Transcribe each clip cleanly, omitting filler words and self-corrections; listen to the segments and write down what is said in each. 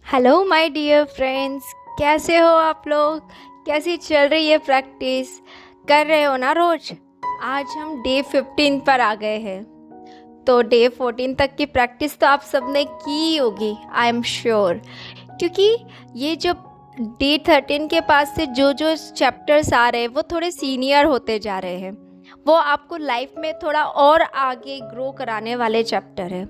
Hello my dear friends, कैसे हो आप लोग। कैसी चल रही है प्रैक्टिस? कर रहे हो ना रोज। आज हम डे 15 पर आ गए हैं, तो डे 14 तक की प्रैक्टिस तो आप सबने की होगी, आई एम श्योर। क्योंकि ये जो डे 13 के पास से जो जो चैप्टर्स आ रहे हैं वो थोड़े सीनियर होते जा रहे हैं। वो आपको लाइफ में थोड़ा और आगे ग्रो कराने वाले चैप्टर है।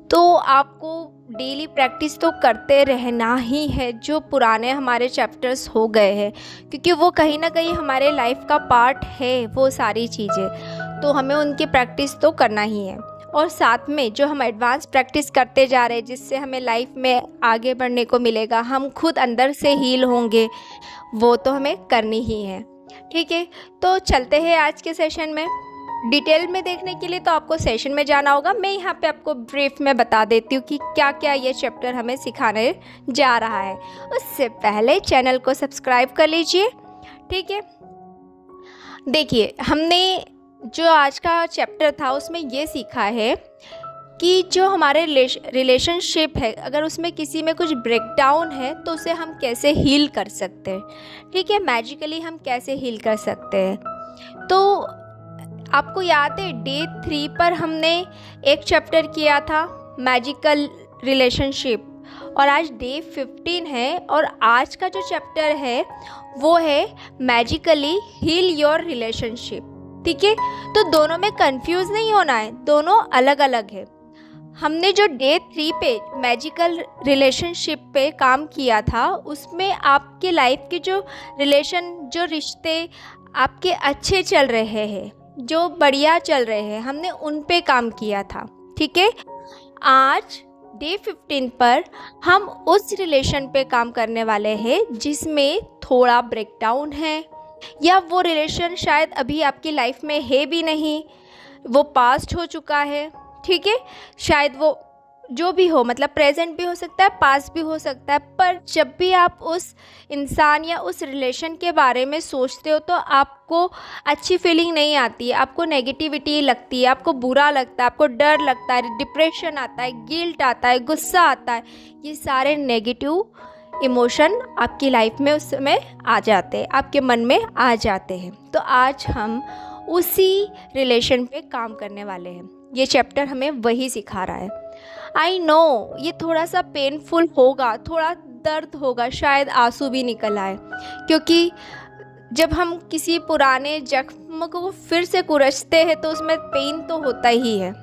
तो आपको डेली प्रैक्टिस तो करते रहना ही है जो पुराने हमारे चैप्टर्स हो गए हैं, क्योंकि वो कहीं ना कहीं हमारे लाइफ का पार्ट है वो सारी चीज़ें। तो हमें उनकी प्रैक्टिस तो करना ही है। और साथ में जो हम एडवांस प्रैक्टिस करते जा रहे हैं जिससे हमें लाइफ में आगे बढ़ने को मिलेगा, हम खुद अंदर से हील होंगे, वो तो हमें करनी ही है। ठीक है, तो चलते हैं आज के सेशन में। डिटेल में देखने के लिए तो आपको सेशन में जाना होगा। मैं यहाँ पे आपको ब्रीफ में बता देती हूँ कि क्या क्या ये चैप्टर हमें सिखाने जा रहा है। उससे पहले चैनल को सब्सक्राइब कर लीजिए। ठीक है, देखिए हमने जो आज का चैप्टर था उसमें ये सीखा है कि जो हमारे रिलेशनशिप है, अगर उसमें किसी में कुछ ब्रेकडाउन है तो उसे हम कैसे हील कर सकते हैं। ठीक है, मैजिकली हम कैसे हील कर सकते हैं। तो आपको याद है डे 3 पर हमने एक चैप्टर किया था मैजिकल रिलेशनशिप, और आज डे 15 है और आज का जो चैप्टर है वो है मैजिकली हील योर रिलेशनशिप। ठीक है, तो दोनों में कंफ्यूज नहीं होना है, दोनों अलग अलग है। हमने जो डे 3 पे मैजिकल रिलेशनशिप पे काम किया था उसमें आपके लाइफ के जो रिश्ते आपके अच्छे चल रहे हैं, जो बढ़िया चल रहे हैं, हमने उन पे काम किया था। ठीक है, आज डे 15 पर हम उस रिलेशन पे काम करने वाले हैं जिसमें थोड़ा ब्रेकडाउन है, या वो रिलेशन शायद अभी आपकी लाइफ में है भी नहीं, वो पास्ट हो चुका है। ठीक है, शायद वो जो भी हो, मतलब प्रेजेंट भी हो सकता है, पास्ट भी हो सकता है, पर जब भी आप उस इंसान या उस रिलेशन के बारे में सोचते हो तो आपको अच्छी फीलिंग नहीं आती है, आपको नेगेटिविटी लगती है, आपको बुरा लगता है, आपको डर लगता है, डिप्रेशन आता है, गिल्ट आता है, गुस्सा आता है। ये सारे नेगेटिव इमोशन आपकी लाइफ में उस समय आ जाते हैं, आपके मन में आ जाते हैं। तो आज हम उसी रिलेशन पे काम करने वाले हैं। ये चैप्टर हमें वही सिखा रहा है। आई नो ये थोड़ा सा पेनफुल होगा, थोड़ा दर्द होगा, शायद आंसू भी निकल आए, क्योंकि जब हम किसी पुराने जख्म को फिर से कुरचते हैं तो उसमें पेन तो होता ही है,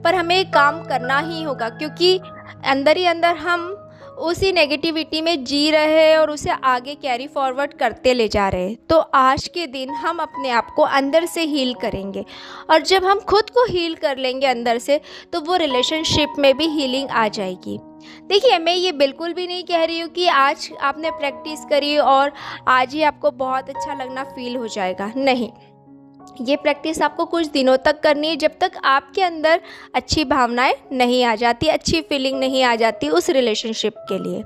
पर हमें काम करना ही होगा, क्योंकि अंदर ही अंदर हम उसी नेगेटिविटी में जी रहे हैं और उसे आगे कैरी फॉरवर्ड करते ले जा रहे हैं। तो आज के दिन हम अपने आप को अंदर से हील करेंगे, और जब हम खुद को हील कर लेंगे अंदर से तो वो रिलेशनशिप में भी हीलिंग आ जाएगी। देखिए, मैं ये बिल्कुल भी नहीं कह रही हूँ कि आज आपने प्रैक्टिस करी और आज ही आपको बहुत अच्छा लगना फील हो जाएगा, नहीं। ये प्रैक्टिस आपको कुछ दिनों तक करनी है, जब तक आपके अंदर अच्छी भावनाएं नहीं आ जाती, अच्छी फीलिंग नहीं आ जाती उस रिलेशनशिप के लिए।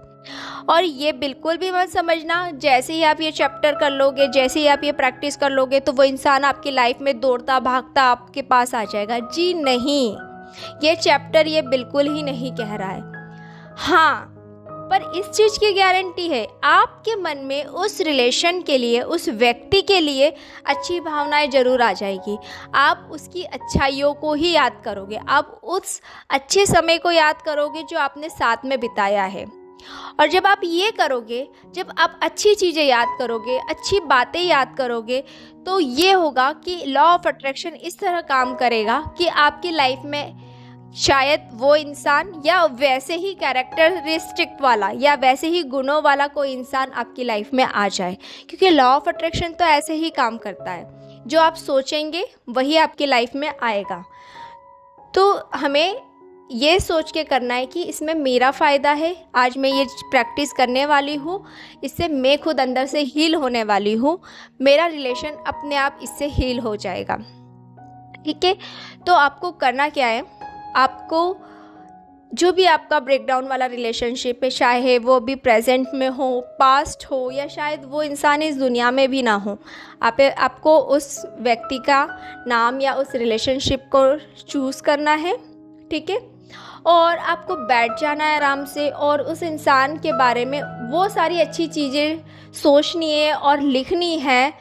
और ये बिल्कुल भी मत समझना जैसे ही आप ये चैप्टर कर लोगे, जैसे ही आप ये प्रैक्टिस कर लोगे तो वो इंसान आपकी लाइफ में दौड़ता भागता आपके पास आ जाएगा। जी नहीं, ये चैप्टर ये बिल्कुल ही नहीं कह रहा है। हाँ, पर इस चीज़ की गारंटी है आपके मन में उस रिलेशन के लिए, उस व्यक्ति के लिए अच्छी भावनाएं ज़रूर आ जाएगी। आप उसकी अच्छाइयों को ही याद करोगे, आप उस अच्छे समय को याद करोगे जो आपने साथ में बिताया है। और जब आप ये करोगे, जब आप अच्छी चीज़ें याद करोगे, अच्छी बातें याद करोगे, तो ये होगा कि लॉ ऑफ अट्रैक्शन इस तरह काम करेगा कि आपकी लाइफ में शायद वो इंसान या वैसे ही कैरेक्टरिस्टिक वाला या वैसे ही गुणों वाला कोई इंसान आपकी लाइफ में आ जाए, क्योंकि लॉ ऑफ अट्रैक्शन तो ऐसे ही काम करता है, जो आप सोचेंगे वही आपकी लाइफ में आएगा। तो हमें ये सोच के करना है कि इसमें मेरा फ़ायदा है, आज मैं ये प्रैक्टिस करने वाली हूँ, इससे मैं खुद अंदर से हील होने वाली हूँ, मेरा रिलेशन अपने आप इससे हील हो जाएगा। ठीक है, तो आपको करना क्या है, आपको जो भी आपका ब्रेकडाउन वाला रिलेशनशिप है, चाहे वो भी प्रेजेंट में हो, पास्ट हो, या शायद वो इंसान इस दुनिया में भी ना हो, आपको उस व्यक्ति का नाम या उस रिलेशनशिप को चूज़ करना है। ठीक है, और आपको बैठ जाना है आराम से और उस इंसान के बारे में वो सारी अच्छी चीज़ें सोचनी है और लिखनी है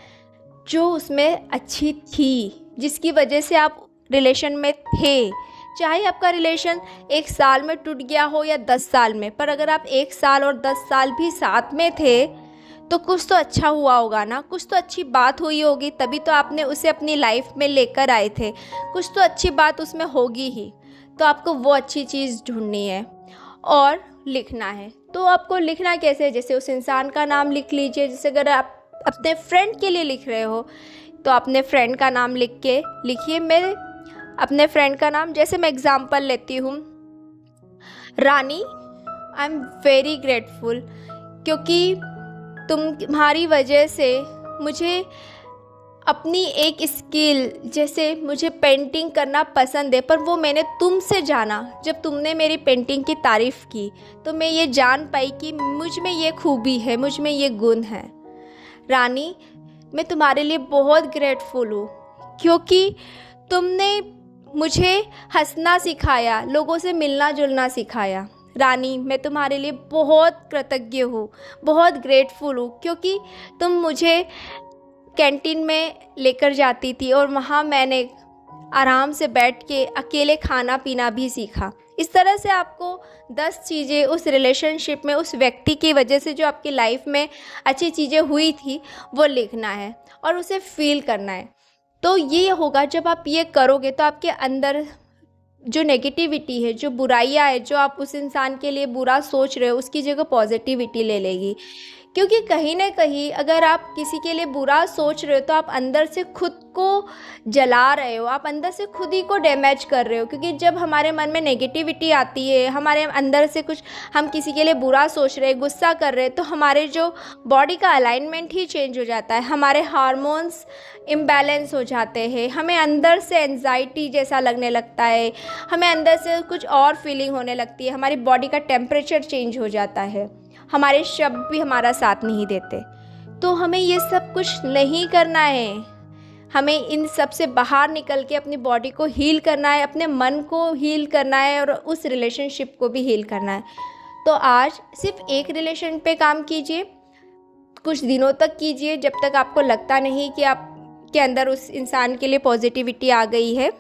जो उसमें अच्छी थी, जिसकी वजह से आप रिलेशन में थे। चाहे आपका रिलेशन 1 साल में टूट गया हो या 10 साल में, पर अगर आप 1 साल और 10 साल भी साथ में थे तो कुछ तो अच्छा हुआ होगा ना, कुछ तो अच्छी बात हुई होगी, तभी तो आपने उसे अपनी लाइफ में लेकर आए थे। कुछ तो अच्छी बात उसमें होगी ही। तो आपको वो अच्छी चीज़ ढूंढनी है और लिखना है। तो आपको लिखना कैसे है? जैसे उस इंसान का नाम लिख लीजिए। जैसे अगर आप अपने फ्रेंड के लिए लिख रहे हो तो अपने फ्रेंड का नाम लिख के लिखिए। मैं अपने फ्रेंड का नाम, जैसे मैं एग्ज़ाम्पल लेती हूँ, रानी, आई एम वेरी ग्रेटफुल क्योंकि तुम्हारी वजह से मुझे अपनी एक स्किल, जैसे मुझे पेंटिंग करना पसंद है, पर वो मैंने तुमसे जाना। जब तुमने मेरी पेंटिंग की तारीफ़ की तो मैं ये जान पाई कि मुझ में ये खूबी है, मुझ में ये गुण है। रानी, मैं तुम्हारे लिए बहुत ग्रेटफुल हूँ क्योंकि तुमने मुझे हंसना सिखाया, लोगों से मिलना जुलना सिखाया। रानी, मैं तुम्हारे लिए बहुत कृतज्ञ हूँ, बहुत ग्रेटफुल हूँ क्योंकि तुम मुझे कैंटीन में लेकर जाती थी और वहाँ मैंने आराम से बैठ के अकेले खाना पीना भी सीखा। इस तरह से आपको 10 चीज़ें उस रिलेशनशिप में, उस व्यक्ति की वजह से जो आपकी लाइफ में अच्छी चीज़ें हुई थी, वो लिखना है और उसे फील करना है। तो ये होगा, जब आप ये करोगे तो आपके अंदर जो नेगेटिविटी है, जो बुराइयाँ है, जो आप उस इंसान के लिए बुरा सोच रहे हो, उसकी जगह पॉजिटिविटी ले लेगी। क्योंकि कहीं ना कहीं अगर आप किसी के लिए बुरा सोच रहे हो तो आप अंदर से खुद को जला रहे हो, आप अंदर से खुद ही को डैमेज कर रहे हो। क्योंकि जब हमारे मन में नेगेटिविटी आती है, हमारे अंदर से कुछ, हम किसी के लिए बुरा सोच रहे हैं, गुस्सा कर रहे हैं, तो हमारे जो बॉडी का अलाइनमेंट ही चेंज हो जाता है, हमारे हार्मोन्स इम्बैलेंस हो जाते हैं, हमें अंदर से एंजाइटी जैसा लगने लगता है, हमें अंदर से कुछ और फीलिंग होने लगती है, हमारी बॉडी का टेम्परेचर चेंज हो जाता है, हमारे शब्द भी हमारा साथ नहीं देते। तो हमें ये सब कुछ नहीं करना है। हमें इन सब से बाहर निकल के अपनी बॉडी को हील करना है, अपने मन को हील करना है और उस रिलेशनशिप को भी हील करना है। तो आज सिर्फ एक रिलेशन पे काम कीजिए, कुछ दिनों तक कीजिए, जब तक आपको लगता नहीं कि आपके अंदर उस इंसान के लिए पॉजिटिविटी आ गई है।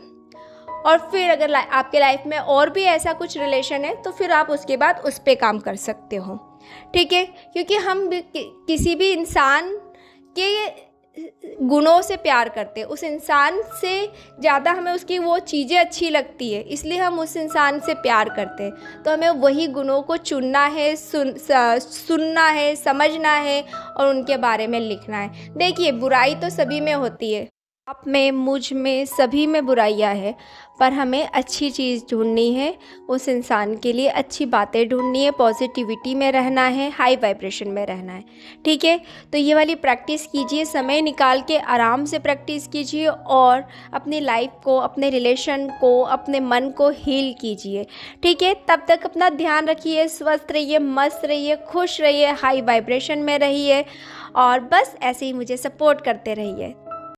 और फिर अगर आपके लाइफ में और भी ऐसा कुछ रिलेशन है तो फिर आप उसके बाद उस पर काम कर सकते हो, ठीक है। क्योंकि हम किसी भी इंसान के गुणों से प्यार करते हैं, उस इंसान से ज़्यादा हमें उसकी वो चीज़ें अच्छी लगती है, इसलिए हम उस इंसान से प्यार करते हैं। तो हमें वही गुणों को चुनना है, सुनना है, समझना है और उनके बारे में लिखना है। देखिए, बुराई तो सभी में होती है, आप में, मुझ में, सभी में बुराइयां है, पर हमें अच्छी चीज़ ढूंढनी है, उस इंसान के लिए अच्छी बातें ढूंढनी है, पॉजिटिविटी में रहना है, हाई वाइब्रेशन में रहना है, ठीक है। तो ये वाली प्रैक्टिस कीजिए, समय निकाल के आराम से प्रैक्टिस कीजिए और अपनी लाइफ को, अपने रिलेशन को, अपने मन को हील कीजिए, ठीक है। तब तक अपना ध्यान रखिए, स्वस्थ रहिए, मस्त रहिए, खुश रहिए, हाई वाइब्रेशन में रहिए और बस ऐसे ही मुझे सपोर्ट करते रहिए।